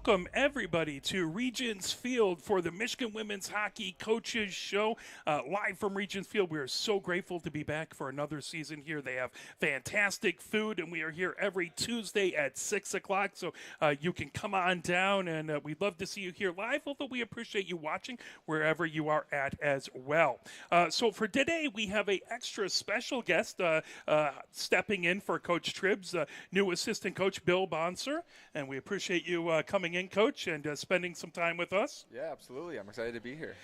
Welcome, everybody, to Regents Field for the Michigan Women's Hockey Coaches Show. Live from Regents Field, we are so grateful to be back for another season here. They have fantastic food, and we are here every Tuesday at 6 o'clock, so you can come on down, and we'd love to see you here live, although we appreciate you watching wherever you are at as well. So for today, we have an extra special guest stepping in for Coach Tribb's new assistant coach, Bill Bonser, and we appreciate you coming in, Coach, and spending some time with us. Yeah, absolutely. I'm excited to be here.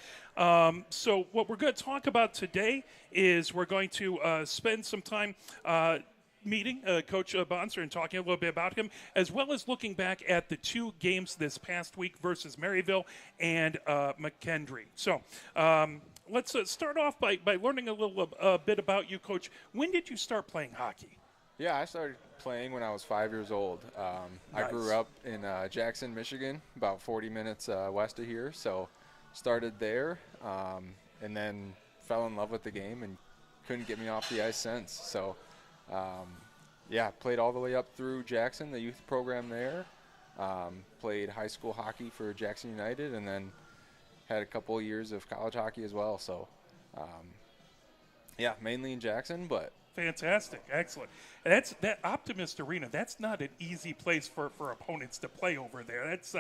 So what we're going to talk about today is we're going to spend some time meeting Coach Bonser and talking a little bit about him, as well as looking back at the two games this past week versus Maryville and McKendree. So let's start off by learning a little bit about you, Coach. When did you start playing hockey? Yeah, I started playing when I was 5 years old. Nice. I grew up in Jackson, Michigan, about 40 minutes west of here. So started there and then fell in love with the game and couldn't get me off the ice since. So, yeah, played all the way up through Jackson, the youth program there. Played high school hockey for Jackson United and then had a couple of years of college hockey as well. So, yeah, mainly in Jackson, but Fantastic, excellent. That's that Optimist Arena. That's not an easy place for opponents to play over there. That's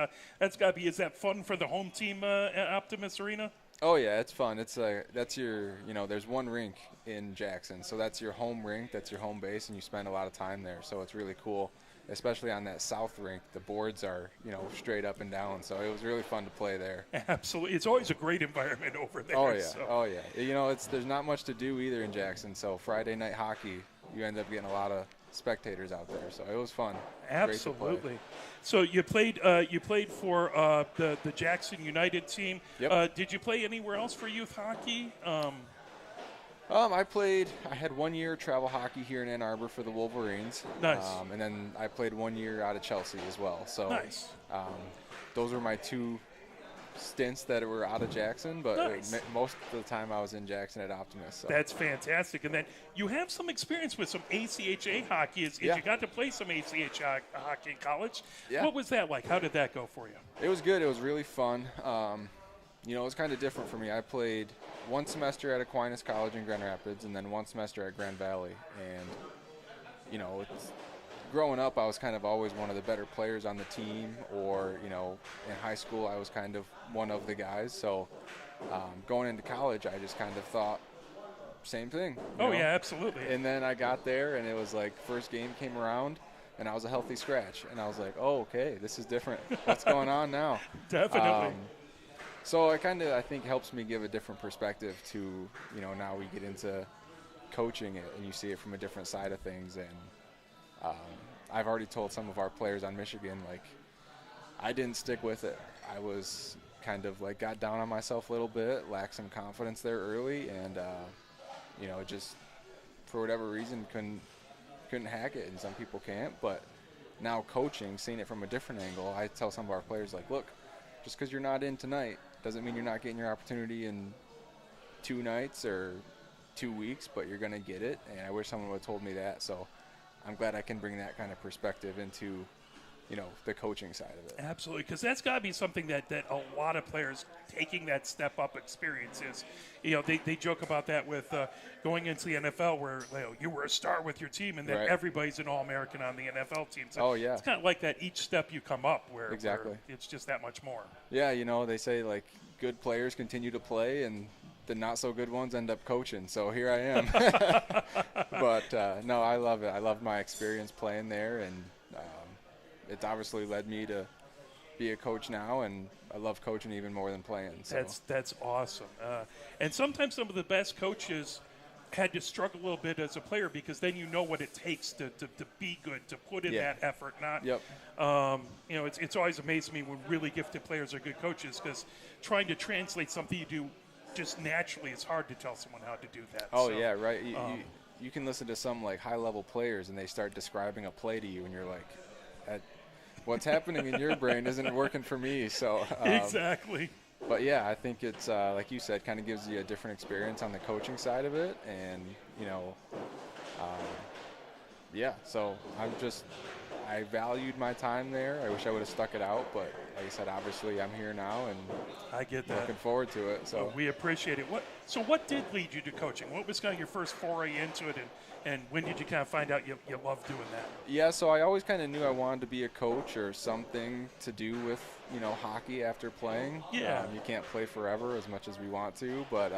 got to be. Is that fun for the home team at Optimist Arena? oh yeah, it's fun. It's that's your there's one rink in Jackson, so that's your home rink, that's your home base, and you spend a lot of time there. So it's really cool, especially on that south rink. The boards are straight up and down, so it was really fun to play there. Absolutely, it's always a great environment over there. Oh yeah, so. oh yeah. There's not much to do either in Jackson, so Friday night hockey, you end up getting a lot of spectators out there. So it was fun. Absolutely. So you played for the Jackson United team. Yep. Did you play anywhere else for youth hockey? I had 1 year travel hockey here in Ann Arbor for the Wolverines. Nice. And then I played 1 year out of Chelsea as well. So Nice. Those were my two stints that were out of Jackson, but Nice. most of the time I was in Jackson at Optimist. So. That's fantastic. And then you have some experience with some ACHA hockey. Yeah. You got to play some ACHA hockey in college. Yeah. What was that like? How did that go for you? It was good. It was really fun. It was kind of different for me. I played one semester at Aquinas College in Grand Rapids and then one semester at Grand Valley. And, growing up, I was kind of always one of the better players on the team, or, in high school, I was kind of one of the guys. So going into college, I just kind of thought, same thing. Oh, yeah, absolutely. And then I got there, and it was like first game came around, and I was a healthy scratch. And I was like, oh, okay, this is different. What's going on now? Definitely. So it kind of, I think, helps me give a different perspective to, now we get into coaching it, and you see it from a different side of things. And I've already told some of our players on Michigan, like, I didn't stick with it. I was kind of like got down on myself a little bit, lacked some confidence there early, and just for whatever reason couldn't hack it, and some people can't. But now coaching, seeing it from a different angle, I tell some of our players, like, look, just because you're not in tonight doesn't mean you're not getting your opportunity in 2 nights or 2 weeks, but you're going to get it. And I wish someone would have told me that. So I'm glad I can bring that kind of perspective into the coaching side of it. Absolutely, because that's got to be something that a lot of players taking that step up experiences. They joke about that with going into the NFL, where you were a star with your team, and then Right. everybody's an All-American on the NFL team. So Oh, yeah. it's kind of like that each step you come up, where Exactly. it's just that much more. Yeah, they say, like, good players continue to play and the not-so-good ones end up coaching. So here I am. But, no, I love it. I love my experience playing there, and it's obviously led me to be a coach now, and I love coaching even more than playing. So. That's awesome. And sometimes some of the best coaches had to struggle a little bit as a player, because then you know what it takes to be good, to put in Yeah. that effort. Not, Yep. It's always amazed me when really gifted players are good coaches, because trying to translate something you do just naturally, it's hard to tell someone how to do that. Oh, So, yeah, right. You can listen to some, like, high-level players, and they start describing a play to you, and you're like, what's happening in your brain isn't working for me. So exactly. But yeah, I think it's like you said, kind of gives you a different experience on the coaching side of it, and yeah. So I I valued my time there. I wish I would have stuck it out, but like I said, obviously I'm here now and I get that. looking forward to it. So We appreciate it. What did lead you to coaching? What was kind of your first foray into it, and when did you kind of find out you love doing that? yeah, so I always kind of knew I wanted to be a coach or something to do with, you know, hockey after playing. Yeah. You can't play forever as much as we want to, but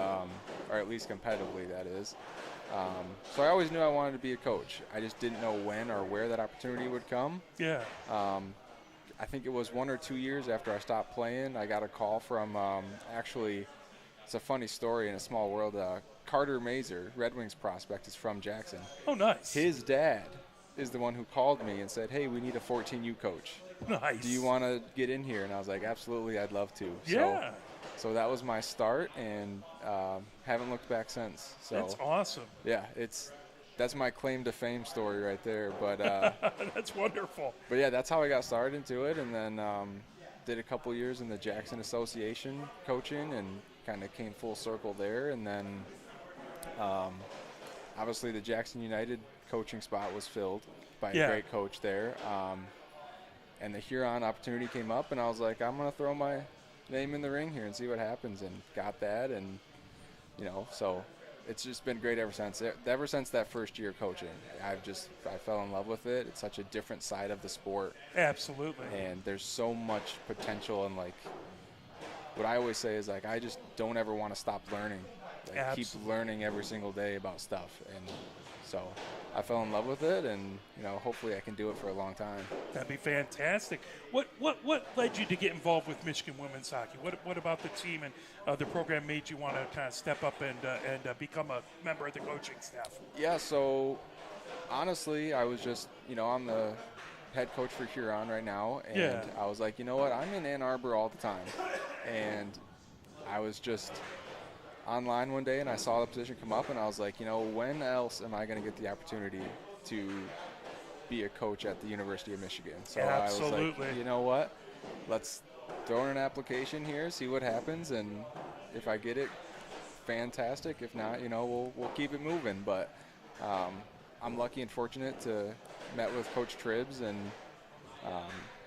or at least competitively, that is. So I always knew I wanted to be a coach. I just didn't know when or where that opportunity would come. Yeah. I think it was 1 or 2 years after I stopped playing, I got a call from actually, it's a funny story in a small world. Carter Mazer, Red Wings prospect, is from Jackson. Oh, nice. His dad is the one who called me and said, hey, we need a 14U coach. Nice. Do you want to get in here? And I was like, absolutely, I'd love to. Yeah. So that was my start, and haven't looked back since. So That's awesome. yeah, that's my claim to fame story right there. But That's wonderful. but yeah, that's how I got started into it, and then did a couple years in the Jackson Association coaching, and kind of came full circle there. And then obviously the Jackson United coaching spot was filled by a great coach there, and the Huron opportunity came up, and I was like, I'm gonna throw my name in the ring here and see what happens, and got that. And you know, so it's just been great ever since. Ever since that first year coaching, I fell in love with it. It's such a different side of the sport. Absolutely. And there's so much potential, and like what I always say is like, I just don't ever want to stop learning. Like, keep learning every single day about stuff. And so I fell in love with it, and you know, hopefully I can do it for a long time. That'd be fantastic. What led you to get involved with Michigan women's hockey? What about the team and the program made you want to kind of step up and become a member of the coaching staff? Yeah, so honestly, I was just, you know, I'm the head coach for Huron right now, and I was like, you know what, I'm in Ann Arbor all the time, and I was just online one day and I saw the position come up, and I was like, you know, when else am I going to get the opportunity to be a coach at the University of Michigan? So I was like, you know what, let's throw in an application here, see what happens, and if I get it, fantastic. If not, you know, we'll keep it moving. But I'm lucky and fortunate to met with Coach Tribbs and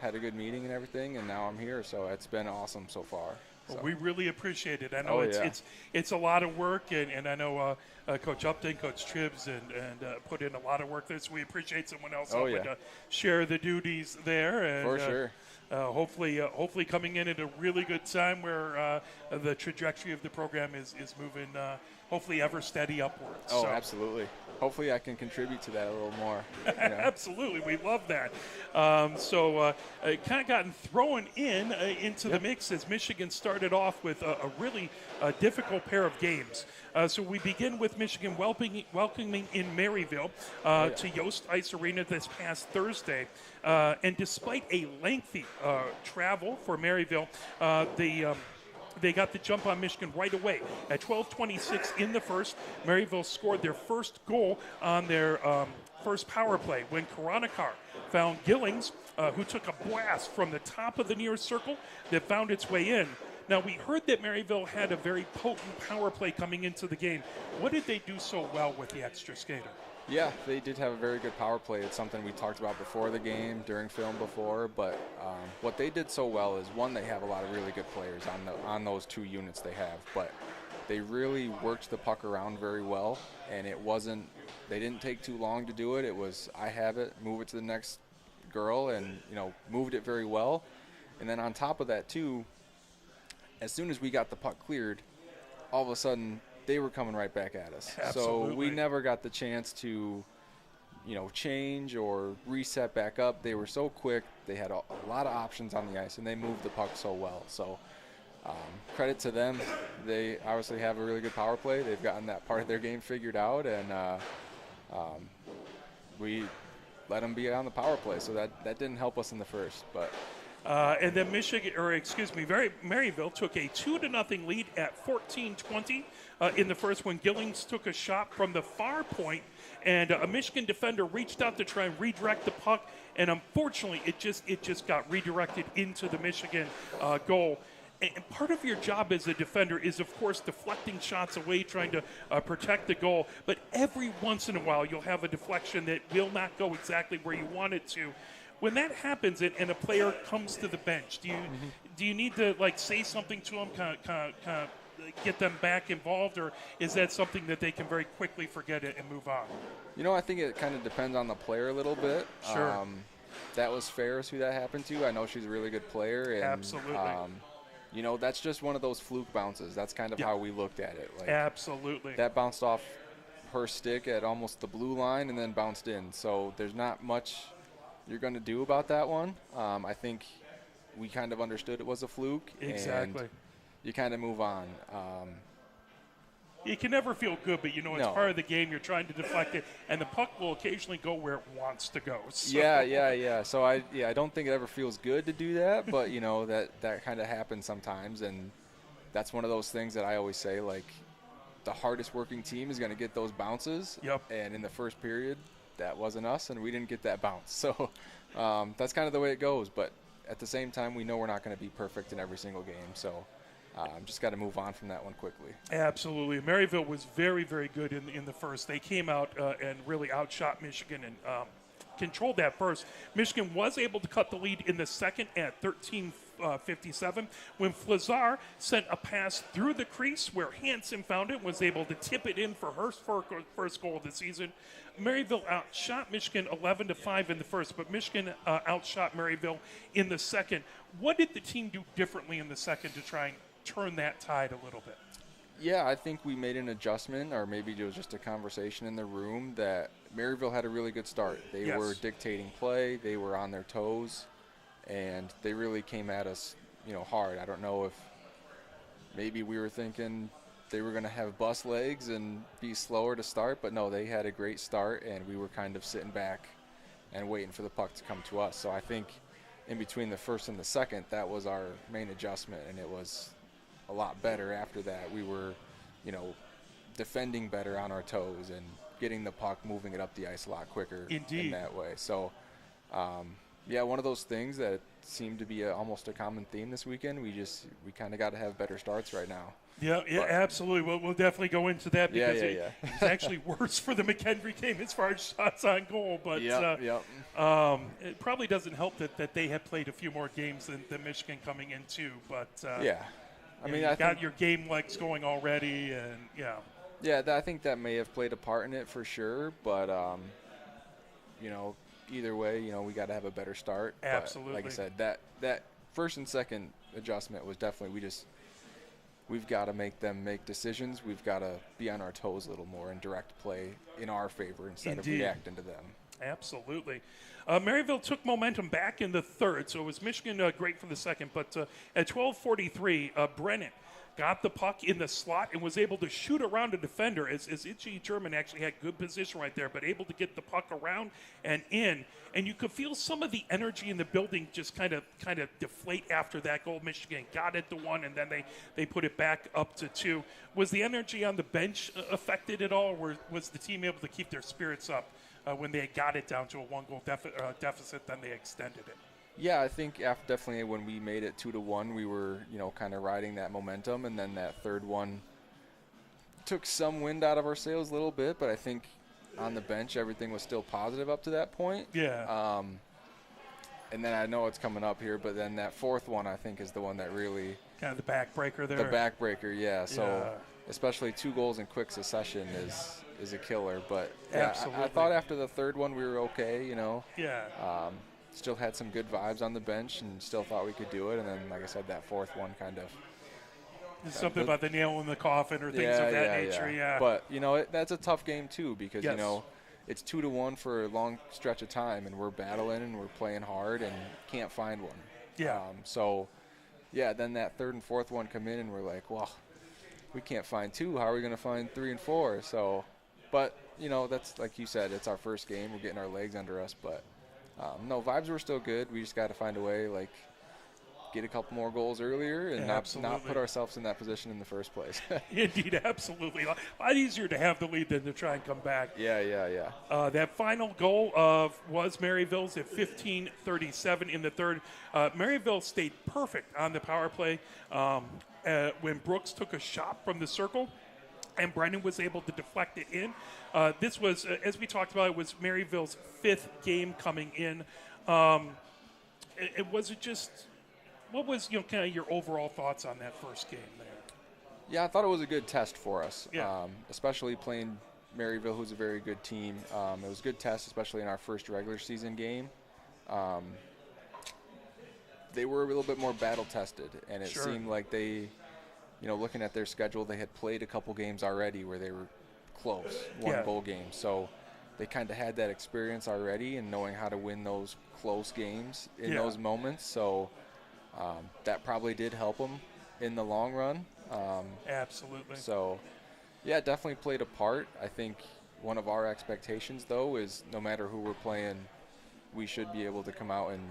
had a good meeting and everything, and now I'm here, so it's been awesome so far. Well, we really appreciate it. I know it's a lot of work, and I know Coach Upton, Coach Tribbs, and put in a lot of work there. So we appreciate someone else helping to share the duties there. And, for sure. Hopefully coming in at a really good time where the trajectory of the program is moving, hopefully ever steady upwards. Oh, so. Absolutely. Hopefully I can contribute to that a little more. You know? Absolutely. We love that. It kind of gotten thrown into the mix as Michigan started off with a really difficult pair of games. So we begin with Michigan welcoming in Maryville to Yost Ice Arena this past Thursday. And despite a lengthy travel for Maryville, they got the jump on Michigan right away. At 12:26 in the first, Maryville scored their first goal on their first power play when Karanakar found Gillings, who took a blast from the top of the near circle that found its way in. Now, we heard that Maryville had a very potent power play coming into the game. What did they do so well with the extra skater? Yeah, they did have a very good power play. It's something we talked about before the game, during film before. But what they did so well is, one, they have a lot of really good players on those two units they have. But they really worked the puck around very well, and they didn't take too long to do it. It was, I have it, move it to the next girl, and you know, moved it very well. And then on top of that too, as soon as we got the puck cleared, all of a sudden they were coming right back at us. Absolutely. So we never got the chance to, you know, change or reset back up. They were so quick. They had a lot of options on the ice, and they moved the puck so well. So credit to them. They obviously have a really good power play. They've gotten that part of their game figured out, and we let them be on the power play. So that didn't help us in the first, but. And then Maryville took a 2-0 lead at 14:20 in the first when Gillings took a shot from the far point, and a Michigan defender reached out to try and redirect the puck, and unfortunately it just got redirected into the Michigan goal. And part of your job as a defender is, of course, deflecting shots away, trying to protect the goal. But every once in a while, you'll have a deflection that will not go exactly where you want it to. when that happens and a player comes to the bench, do you need to like say something to them, kind of get them back involved, or is that something that they can very quickly forget it and move on? I think it kind of depends on the player a little bit. Sure. That was Ferris who that happened to. I know she's a really good player. And, Absolutely. That's just one of those fluke bounces. That's kind of how we looked at it. Like, Absolutely. that bounced off her stick at almost the blue line and then bounced in. So there's not much you're going to do about that one. I think we kind of understood it was a fluke. Exactly. And you kind of move on. You can never feel good, but it's No. part of the game. You're trying to deflect it, and the puck will occasionally go where it wants to go. So. Yeah. So I don't think it ever feels good to do that, but that kind of happens sometimes, and that's one of those things that I always say, like, the hardest working team is going to get those bounces. Yep. And in the first period, that wasn't us, and we didn't get that bounce. So that's kind of the way it goes. But at the same time, we know we're not going to be perfect in every single game. So just got to move on from that one quickly. Absolutely. Maryville was very, very good in the first. They came out and really outshot Michigan and controlled that first. Michigan was able to cut the lead in the second at 13:57 when Flazar sent a pass through the crease where Hansen found it, was able to tip it in for her first goal of the season. Maryville outshot Michigan 11-5 in the first, but Michigan outshot Maryville in the second. What did the team do differently in the second to try and turn that tide a little bit? Yeah, I think we made an adjustment, or maybe it was just a conversation in the room, that Maryville had a really good start. They were dictating play, they were on their toes, and they really came at us, hard. I don't know if maybe we were thinking they were going to have bust legs and be slower to start, but no, they had a great start, and we were kind of sitting back and waiting for the puck to come to us. So I think in between the first and the second, that was our main adjustment, and it was a lot better after that. We were, defending better on our toes and getting the puck, moving it up the ice a lot quicker. Indeed. In that way. So, one of those things that seemed to be almost a common theme this weekend. We kind of got to have better starts right now. Yeah, absolutely. We'll definitely go into that because it's actually worse for the McHenry game as far as shots on goal. But it probably doesn't help that they have played a few more games than Michigan coming in too. But I got your game legs going already, and I think that may have played a part in it for sure. But either way, we got to have a better start. Absolutely. But like I said, that first and second adjustment was definitely we've got to make them make decisions. We've got to be on our toes a little more and direct play in our favor instead of reacting to them. Absolutely. Maryville took momentum back in the third, so it was Michigan great for the second. But at 12:43, Brennan got the puck in the slot and was able to shoot around a defender as Itchy German actually had good position right there, but able to get the puck around and in. And you could feel some of the energy in the building just kind of deflate after that goal. Michigan got it to 1, and then they put it back up to 2. Was the energy on the bench affected at all, or was the team able to keep their spirits up when they got it down to a 1-goal deficit, then they extended it? Yeah, I think definitely when we made it 2-1, we were, kind of riding that momentum, and then that third one took some wind out of our sails a little bit, but I think on the bench everything was still positive up to that point. Yeah. And then I know it's coming up here, but then that fourth one I think is the one that really kind of the backbreaker there. The backbreaker, yeah. So especially 2 goals in quick succession is a killer. But absolutely. I thought after the third one we were okay, Yeah. Still had some good vibes on the bench and still thought we could do it. And then, like I said, that fourth one kind of something about the nail in the coffin or things of that nature. Yeah. But that's a tough game too because it's 2-1 for a long stretch of time, and we're battling and we're playing hard and can't find one. Yeah. Then that third and fourth one come in and we're like, well, we can't find 2. How are we going to find 3 and 4? So, but that's like you said, it's our first game. We're getting our legs under us, but. No, vibes were still good. We just got to find a way, get a couple more goals earlier and not put ourselves in that position in the first place. Indeed, absolutely. A lot easier to have the lead than to try and come back. Yeah. That final goal was Maryville's at 15:37 in the third. Maryville stayed perfect on the power play when Brooks took a shot from the circle, and Brennan was able to deflect it in. This was, as we talked about, it was Maryville's 5th game coming in. Was it just, what was, kind of your overall thoughts on that first game there? Yeah, I thought it was a good test for us, Yeah. especially playing Maryville, who's a very good team. It was a good test, especially in our first regular season game. They were a little bit more battle tested, and it Sure. seemed like they, looking at their schedule, they had played a couple games already where they were close, one Yeah. bowl game. So they kind of had that experience already and knowing how to win those close games in Yeah. those moments. So that probably did help them in the long run. Absolutely. So, yeah, it definitely played a part. I think one of our expectations, though, is no matter who we're playing, we should be able to come out and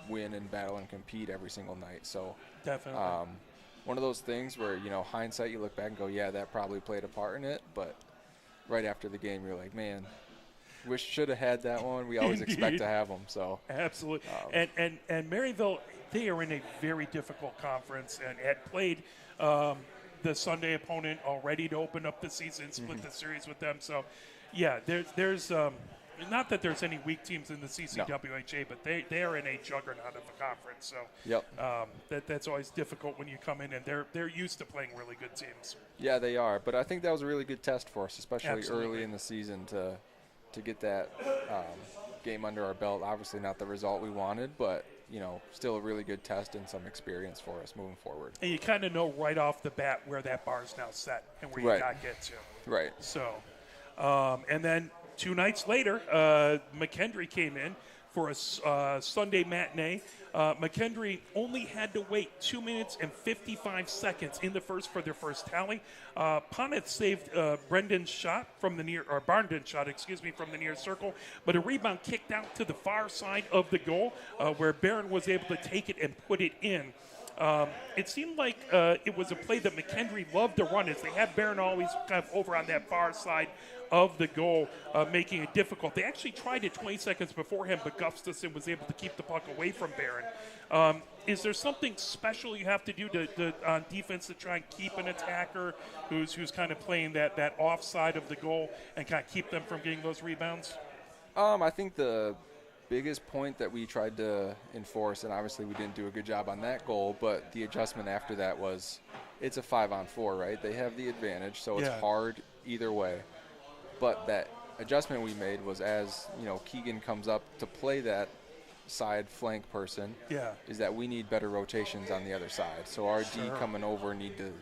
win and battle and compete every single night. So, Definitely. one of those things where, hindsight, you look back and go, yeah, that probably played a part in it. But right after the game, you're like, man, wish should have had that one. We always expect Indeed. to have them. So, Absolutely. And Maryville, they are in a very difficult conference and had played the Sunday opponent already to open up the season, split the series with them. So, yeah, there's not that there's any weak teams in the CCWHA, but they are in a juggernaut of a conference. So, yep. that's always difficult when you come in and they're used to playing really good teams. Yeah, they are. But I think that was a really good test for us, especially Absolutely. early in the season to get that game under our belt. Obviously not the result we wanted, but, still a really good test and some experience for us moving forward. And you kind of know right off the bat where that bar is now set and where you Right. got to get to. Right. So, and then 2 nights later, McKendree came in for a Sunday matinee. McKendree only had to wait 2 minutes and 55 seconds in the first for their first tally. Poneth saved Brendan's shot from the near, or Barnden's shot, from the near circle, but a rebound kicked out to the far side of the goal where Barron was able to take it and put it in. It seemed like it was a play that McKendree loved to run, as they had Barron always kind of over on that far side of the goal, making it difficult. They actually tried it 20 seconds beforehand, but Gustafson was able to keep the puck away from Barron. Is there something special you have to do on defense to try and keep an attacker who's kind of playing that off side of the goal and kind of keep them from getting those rebounds? I think the biggest point that we tried to enforce, and obviously we didn't do a good job on that goal, but the adjustment after that was it's a 5-on-4, right? They have the advantage, so it's Yeah. hard either way. But that adjustment we made was as, Keegan comes up to play that side flank person, Yeah. is that we need better rotations on the other side. So our D Sure. coming over need to,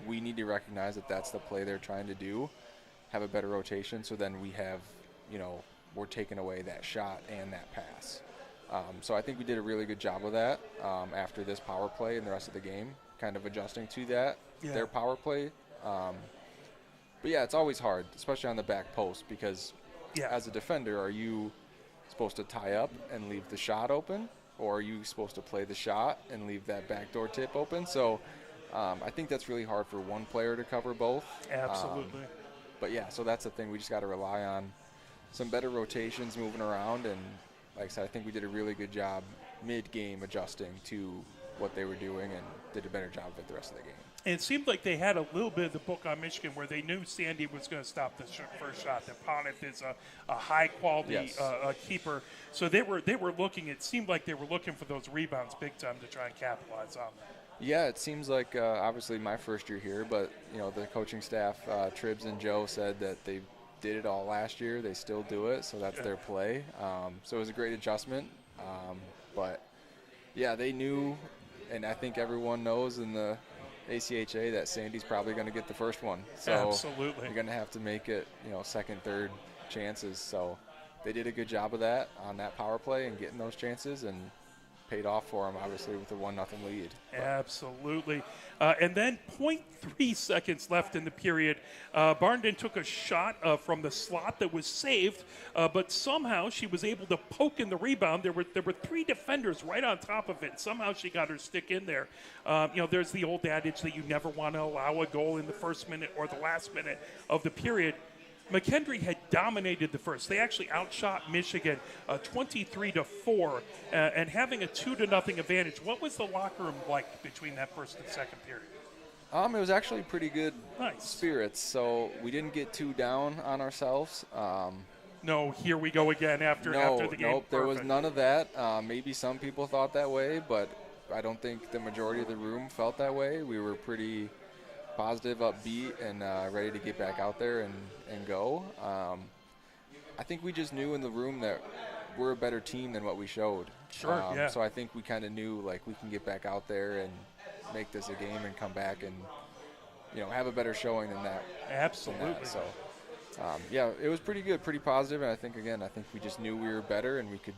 we need to recognize that that's the play they're trying to do, have a better rotation, so then we have, we're taking away that shot and that pass. So I think we did a really good job of that after this power play and the rest of the game, kind of adjusting to that, Yeah. their power play. But yeah, it's always hard, especially on the back post, because Yeah. as a defender, are you supposed to tie up and leave the shot open, or are you supposed to play the shot and leave that backdoor tip open? So I think that's really hard for one player to cover both. Absolutely. But yeah, so that's the thing. We just got to rely on some better rotations moving around, and like I said, I think we did a really good job mid-game adjusting to what they were doing and did a better job of it the rest of the game. And it seemed like they had a little bit of the book on Michigan where they knew Sandy was going to stop the first shot. That Poneth is a high-quality Yes. keeper. So they were looking, it seemed like they were looking for those rebounds big time to try and capitalize on them. Yeah, it seems like obviously my first year here, but the coaching staff, Tribs and Joe, said that they did it all last year. They still do it, so that's their play. So it was a great adjustment. But yeah, they knew, and I think everyone knows in the ACHA that Sandy's probably going to get the first one. So Absolutely. you're going to have to make it, second, third chances. So they did a good job of that on that power play and getting those chances, and paid off for them, obviously, with a 1-0 lead. Absolutely. And then 0.3 seconds left in the period. Barnden took a shot from the slot that was saved, but somehow she was able to poke in the rebound. There were 3 defenders right on top of it, and somehow she got her stick in there. There's the old adage that you never want to allow a goal in the first minute or the last minute of the period. McKendree had dominated the first. They actually outshot Michigan 23-4, and having a 2-0 advantage. What was the locker room like between that first and second period? It was actually pretty good Nice. spirits, so we didn't get too down on ourselves. no, here we go again after the game? Nope, there was Perfect. none of that. Maybe some people thought that way, but I don't think the majority of the room felt that way. We were pretty positive, upbeat, and ready to get back out there and go. I think we just knew in the room that we're a better team than what we showed. Sure, yeah. So I think we kind of knew, like, we can get back out there and make this a game and come back and, have a better showing than that. Absolutely. So, yeah, it was pretty good, pretty positive, and I think we just knew we were better and we could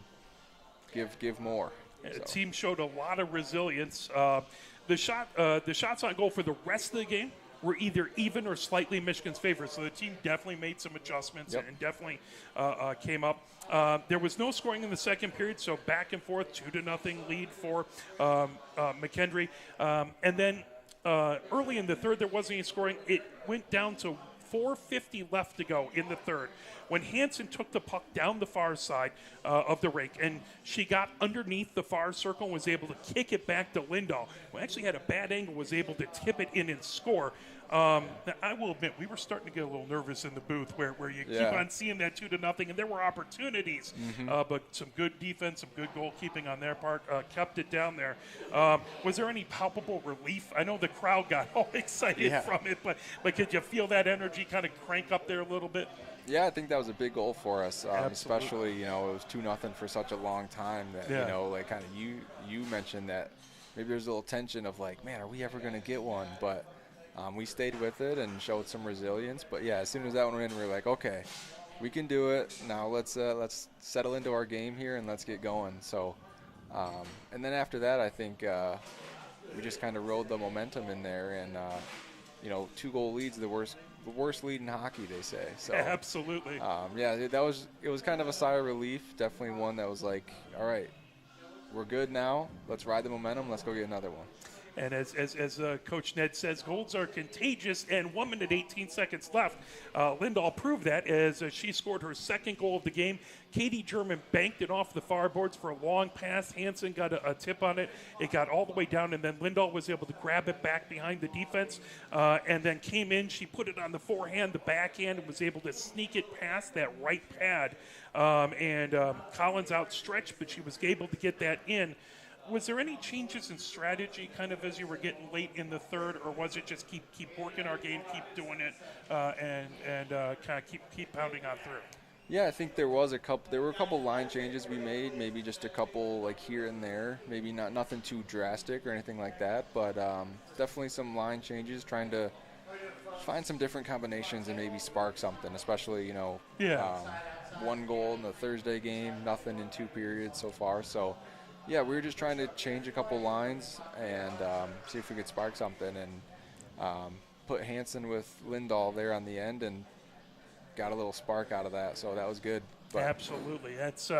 give more. The team showed a lot of resilience. The shots on goal for the rest of the game were either even or slightly Michigan's favor. So the team definitely made some adjustments and definitely came up. There was no scoring in the second period, so back and forth, 2-0 lead for McKendree. And then early in the third, there wasn't any scoring. It went down to 4:50 left to go in the third when Hansen took the puck down the far side of the rink, and she got underneath the far circle and was able to kick it back to Lindahl, who actually had a bad angle, was able to tip it in and score. Now, I will admit, we were starting to get a little nervous in the booth where you keep on seeing that 2-0, and there were opportunities, but some good defense, some good goalkeeping on their part kept it down there. Was there any palpable relief? I know the crowd got all excited from it, but could you feel that energy kind of crank up there a little bit? Yeah, I think that was a big goal for us, especially, it was 2-0 for such a long time that, like kind of you mentioned that maybe there's a little tension of like, man, are we ever going to get one? But we stayed with it and showed some resilience. But, yeah, as soon as that one went in, we were like, okay, we can do it. Now let's settle into our game here and let's get going. So, and then after that, I think we just kind of rode the momentum in there. And, 2-goal leads, the worst lead in hockey, they say. So absolutely. It was kind of a sigh of relief. Definitely one that was like, all right, we're good now. Let's ride the momentum. Let's go get another one. And as Coach Ned says, goals are contagious, and 1 minute 18 seconds left. Lindahl proved that as she scored her second goal of the game. Katie German banked it off the far boards for a long pass. Hansen got a tip on it. It got all the way down, and then Lindahl was able to grab it back behind the defense and then came in. She put it on the forehand, the backhand, and was able to sneak it past that right pad. Collins outstretched, but she was able to get that in. Was there any changes in strategy kind of as you were getting late in the third, or was it just keep working our game, keep doing it, and kind of keep pounding on through? Yeah, I think there were a couple line changes we made, maybe just a couple like here and there, maybe nothing too drastic or anything like that, but definitely some line changes, trying to find some different combinations and maybe spark something, especially, one goal in the Thursday game, nothing in 2 periods so far, so yeah, we were just trying to change a couple lines and see if we could spark something, and put Hansen with Lindahl there on the end and got a little spark out of that, so that was good. But absolutely. That's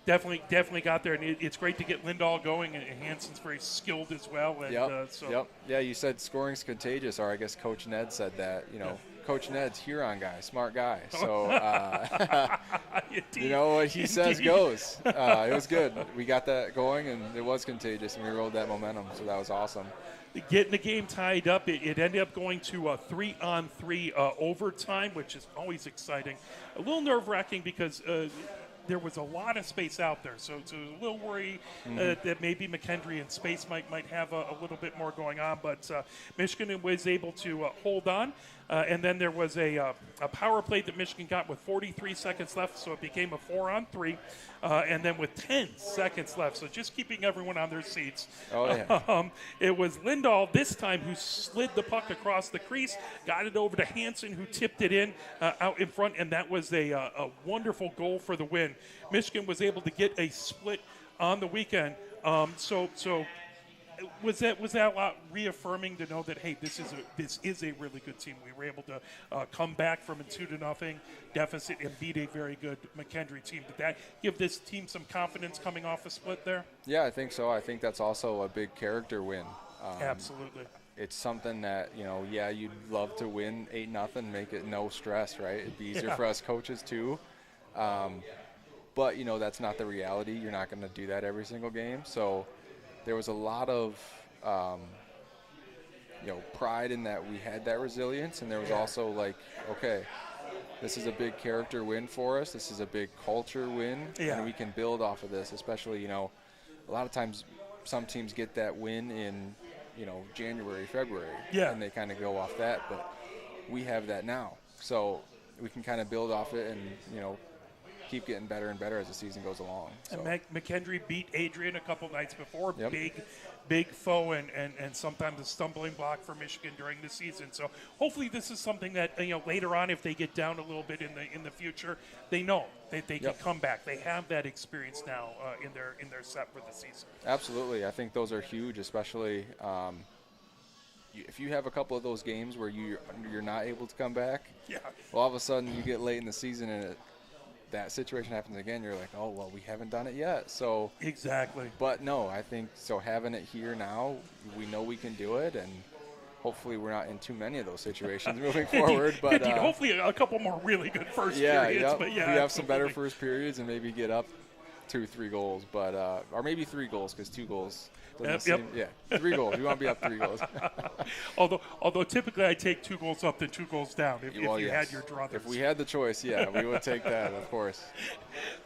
definitely got there, and it's great to get Lindahl going, and Hansen's very skilled as well. And, Yep. Yeah, you said scoring's contagious, or I guess Coach Ned said that, Coach Ned's Huron guy, smart guy. So, what he says goes. It was good. We got that going, and it was contagious, and we rode that momentum, so that was awesome. Getting the game tied up, it ended up going to a 3-on-3 overtime, which is always exciting. A little nerve-wracking because there was a lot of space out there, so it's a little worry that maybe McKendree in space might have a little bit more going on, but Michigan was able to hold on, and then there was a power play that Michigan got with 43 seconds left, so it became a 4-on-3, and then with 10 seconds left, so just keeping everyone on their seats. Oh, yeah. It was Lindahl this time who slid the puck across the crease, got it over to Hansen, who tipped it in out in front, and that was a wonderful goal for the win. Michigan was able to get a split on the weekend. So was that a lot reaffirming to know that, hey, this is a really good team. We were able to come back from a 2-0 deficit and beat a very good McKendree team. Did that give this team some confidence coming off a split there? Yeah, I think so. I think that's also a big character win. Absolutely. It's something that, you'd love to win 8-0, make it no stress, right? It'd be easier for us coaches too. But, that's not the reality. You're not going to do that every single game. So there was a lot of, pride in that we had that resilience. And there was also like, okay, this is a big character win for us. This is a big culture win, Yeah. and we can build off of this. Especially, a lot of times some teams get that win in, January, February, Yeah. and they kind of go off that. But we have that now, so we can kind of build off it and keep getting better and better as the season goes along. So. And McKendree beat Adrian a couple nights before. Yep. Big foe and sometimes a stumbling block for Michigan during the season. So hopefully this is something that later on, if they get down a little bit in the future, they know that they can come back. They have that experience now in their set for the season. Absolutely, I think those are huge, especially if you have a couple of those games where you're not able to come back. Yeah. Well, all of a sudden you get late in the season and that situation happens again. You're like, oh well, we haven't done it yet. So exactly. But no, I think so. Having it here now, we know we can do it, and hopefully we're not in too many of those situations moving forward. But hopefully a couple more really good first yeah, periods. yep. But we have some better first periods and maybe get up 2-3 goals, but or maybe 3 goals because 2 goals. Yeah, 3 goals. You want to be up 3 goals. although typically I take 2 goals up than 2 goals down if you had your druthers. If we had the choice, yeah, we would take that, of course.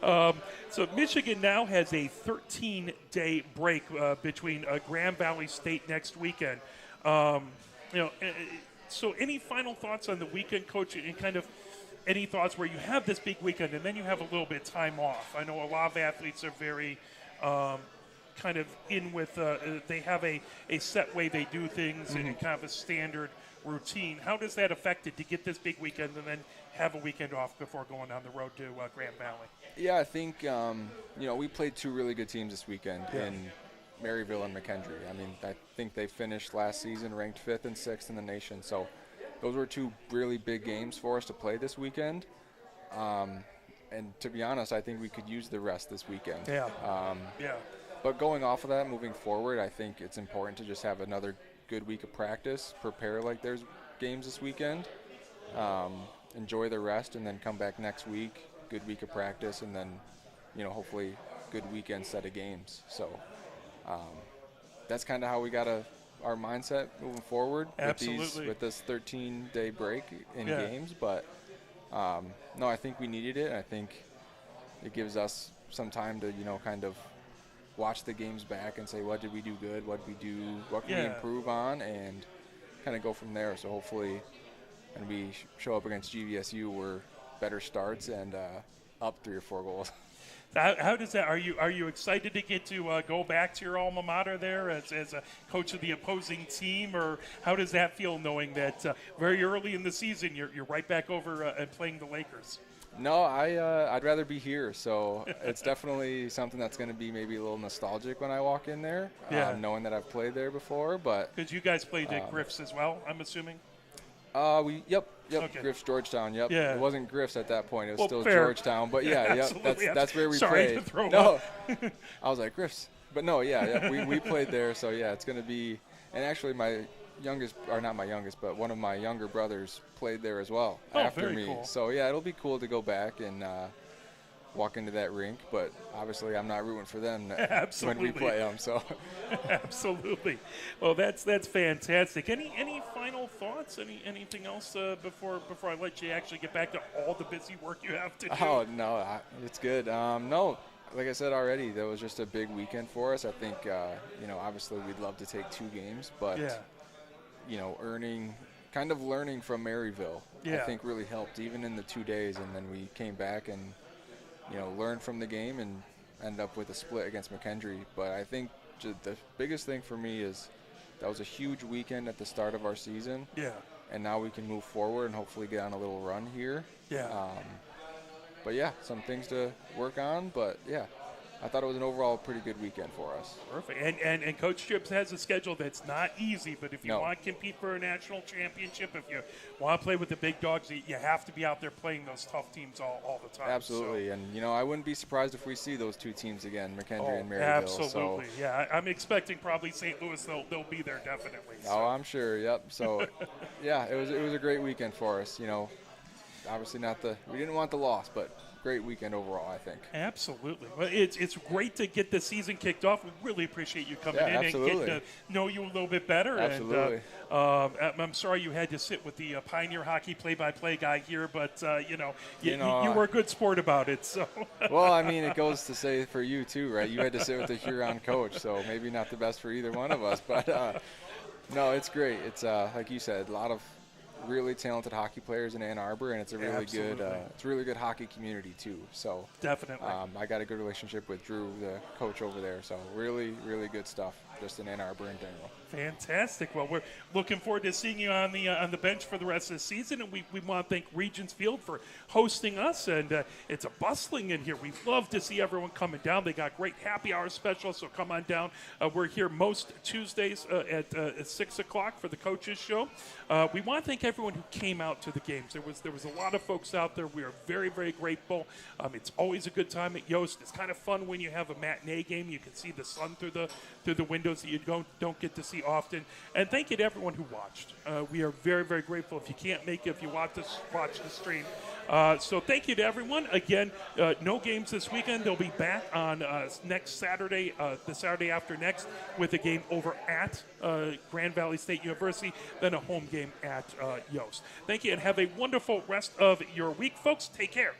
So Michigan now has a 13-day break between Grand Valley State next weekend. So any final thoughts on the weekend, Coach, and kind of any thoughts where you have this big weekend and then you have a little bit of time off? I know a lot of athletes are very kind of in with they have a set way they do things and kind of a standard routine. How does that affect it to get this big weekend and then have a weekend off before going on the road to Grand Valley? Yeah, I think we played 2 really good teams this weekend in Maryville and McKendree. I mean, I think they finished last season ranked 5th and 6th in the nation. So those were 2 really big games for us to play this weekend. And to be honest, I think we could use the rest this weekend. Yeah. But going off of that, moving forward, I think it's important to just have another good week of practice, prepare like there's games this weekend, enjoy the rest, and then come back next week, good week of practice, and then, hopefully good weekend set of games. So that's kind of how we got our mindset moving forward with this 13-day break in games. But, no, I think we needed it, and I think it gives us some time to, kind of watch the games back and say, what did we do good, what can we improve on, and kind of go from there. So hopefully when we show up against GVSU, we're better starts and up 3 or 4 goals. How does that? Are you excited to get to go back to your alma mater there as a coach of the opposing team, or how does that feel knowing that very early in the season you're right back over and playing the Lakers? No, I'd rather be here. So it's definitely something that's going to be maybe a little nostalgic when I walk in there, knowing that I've played there before. But because you guys played at Griff's as well, I'm assuming. Yep. Okay. Griff's Georgetown. Yep. Yeah. It wasn't Griff's at that point. It was still fair. Georgetown. But yeah, that's where we Sorry played. To throw no, up. I was like Griff's, but no, we played there. So yeah, it's going to be. And actually, my youngest, or not my youngest, but one of my younger brothers played there as well after very me. cool. So yeah, it'll be cool to go back and walk into that rink. But obviously, I'm not rooting for them when we play them. So absolutely. Well, that's fantastic. Any final thoughts? Anything else before I let you actually get back to all the busy work you have to do? Oh no, it's good. No. Like I said already, that was just a big weekend for us. I think, obviously we'd love to take 2 games, but learning from Maryville, I think really helped even in the 2 days. And then we came back and, learned from the game and ended up with a split against McKendree. But I think the biggest thing for me is that was a huge weekend at the start of our season. Yeah. And now we can move forward and hopefully get on a little run here. Yeah. But yeah, some things to work on. But yeah, I thought it was an overall pretty good weekend for us. Perfect. And Coach Strips has a schedule that's not easy, but if you want to compete for a national championship, if you want to play with the big dogs, you have to be out there playing those tough teams all the time. Absolutely. So. And, I wouldn't be surprised if we see those 2 teams again, McKendree and Maryville. Absolutely. So. Yeah, I'm expecting probably St. Louis, they'll be there definitely. So. Oh, I'm sure. Yep. So, yeah, it was a great weekend for us, obviously we didn't want the loss, but great weekend overall, I think. Absolutely. Well, it's great to get the season kicked off. We really appreciate you coming in and getting to know you a little bit better. Absolutely. And I'm sorry you had to sit with the Pioneer Hockey play-by-play guy here, but you were a good sport about it. So. Well, I mean, it goes to say for you too, right? You had to sit with the Huron coach, so maybe not the best for either one of us. But no, it's great. It's like you said, a lot of really talented hockey players in Ann Arbor, and it's a really good hockey community too. So definitely, I got a good relationship with Drew, the coach over there. So really, really good stuff just in Ann Arbor in general. Fantastic. Well, we're looking forward to seeing you on the bench for the rest of the season, and we want to thank Regions Field for hosting us. And it's a bustling in here. We love to see everyone coming down. They got great happy hour specials, so come on down. We're here most Tuesdays at 6 o'clock for the coaches show. We want to thank everyone who came out to the games. There was a lot of folks out there. We are very, very grateful. It's always a good time at Yost. It's kind of fun when you have a matinee game. You can see the sun through the windows that you don't get to see often. And thank you to everyone who watched. We are very, very grateful. If you can't make it, if you watch the stream. So thank you to everyone. Again, no games this weekend. They'll be back on next Saturday, the Saturday after next, with a game over at Grand Valley State University, then a home game at Yost. Thank you, and have a wonderful rest of your week, folks. Take care.